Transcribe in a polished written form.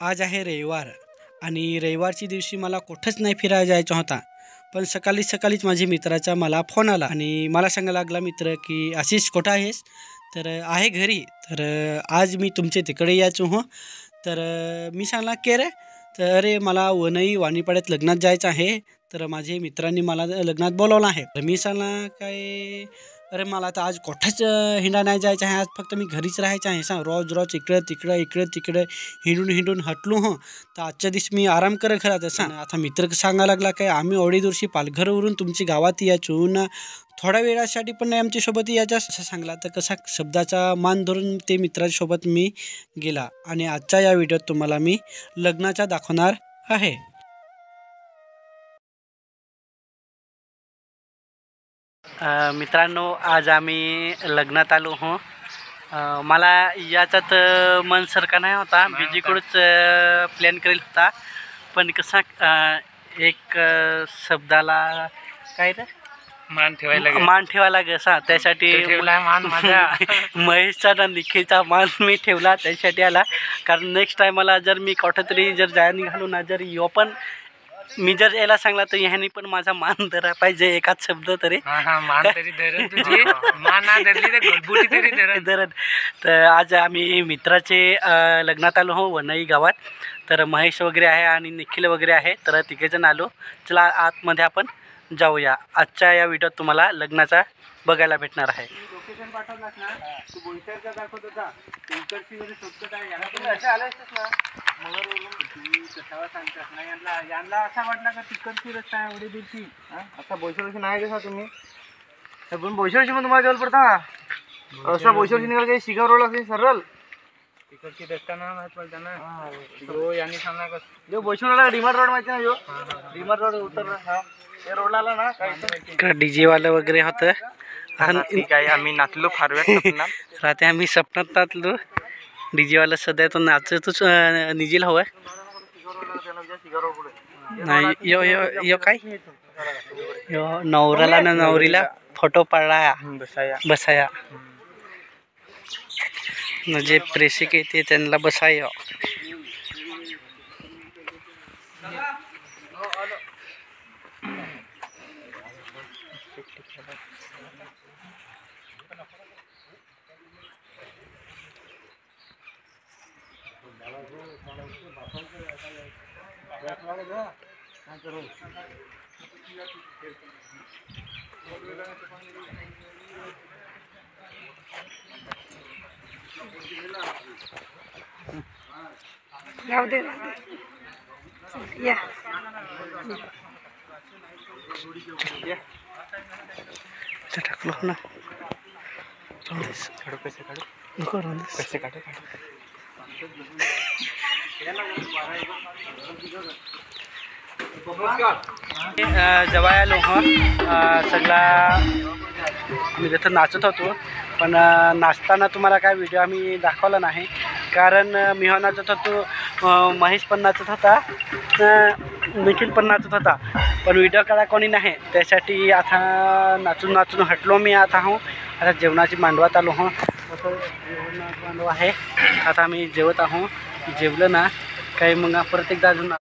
आज आहे रविवार आणि रविवारच्या दिवशी मला कुठंच नाही फिरायला जायचं होता, पण सकाळीच माझ्या मित्राचा मला फोन आला आणि मला सांगायला लागला मित्र की आशिष कुठं आहेस. तर आहे घरी. तर आज मी तुमच्या तिकडे यायचो हो. तर मी सांगला के रे. तर अरे मला वनई वाणीपाड्यात लग्नात जायचं आहे. तर माझे मित्रांनी मला लग्नात बोलावलं आहे. तर मी सांगला काय अरे मला तर आज कुठंच हिंडा नाही जायचं आहे. आज फक्त मी घरीच राहायचं आहे. सांग रोज इकडं तिकडं हिंडून हटलो हो. तर आजच्या दिवशी मी आराम कर खरं सांग. आता मित्र सांगायला लागला काय आम्ही एवढी दिवशी पालघरवरून तुमची गावात यायचो ना, थोड्या वेळासाठी पण नाही आमच्यासोबत यायचं असं सांगला. तर कसा शब्दाचा मान धरून ते मित्रासोबत मी गेला आणि आजच्या या व्हिडिओत तुम्हाला मी लग्नाचा दाखवणार आहे. मित्रांनो आज आम्ही लग्नात आलो हो. मला याच्यात मन सारखा नाही होता, बीजीकडूच प्लॅन करेल होता, पण कसा एक शब्दाला काय रे मान ठेवायला कसा त्यासाठी मान माझ्या महेशचा ना निखिलचा मान मी ठेवला त्यासाठी आला. कारण नेक्स्ट टायमाला जर मी कुठेतरी जर जायला निघालो ना, जर यो पण मी जर यायला सांगला तर ह्यानी पण माझा मान धरा पाहिजे एकाच शब्द तरी. मान तरी धरण तुझी मान ना धरली तर गलबुटी तरी धरण. तर आज आम्ही मित्राचे लग्नात आलो हो वनई गावात. तर महेश वगैरे आहे आणि निखिल वगैरे आहे. तर तिघेजण आलो. चला आतमध्ये आपण जाऊया. आजच्या या व्हिडिओत तुम्हाला लग्नाचा बघायला भेटणार आहे. लोकेशन पाठवलास ना तू बोईसरचा दाखवत होता. तिकडची जरी शोधत आहे याला तुम्ही असे आले असतेस ना मगरवरून तुम्ही कशावर सांगतास ना. यांना असा वाटला का तिकडची रस्ता आहे एवढी दूरची. आता बोईसरशी नाही कसा तुम्ही पण बोईसरशी मग तुम्हाला जवळ पडता असा बोईसरशी निघाल काही शिगाव रोड असेल सरळ तिकडची रस्ता ना माहीत पडता ना. जो यांनी सांगला कसं जो बोईसरला डिमार्ट रोड माहिती ना, जो डिमार्ट रोड उतरला हा ते रोडला आला ना. काय डीजे वाले वगैरे होतं. ठीक आहे आम्ही नाचलो फार वेळ राहते. आम्ही सपनात नाचलो. डीजे वाला सध्या तो नाचतच निजेल हवं नाही. यो यो यो काय यो नवऱ्याला ना नवरीला फोटो पाडला बसाया म्हणजे प्रेसिक येते त्यांना बसाय. राहू दे या टाकलो ना. पैसे काढू नको पैसे काढू. जेव्हा आलो हो सगळा आम्ही तिथं नाचत होतो, पण नाचताना तुम्हाला काय व्हिडिओ आम्ही दाखवला नाही. कारण मी हो नाचत होतो, महेश पण नाचत होता, निखिल पण नाचत होता, पण व्हिडिओ काढा कोणी नाही. त्यासाठी आता नाचून हटलो मी. आता जेवणाची मांडवात आलो हो. असं जेवणाचं मांडव आहे. आता आम्ही जेवत आहो. जेवलं ना काही मग परत एकदा अजून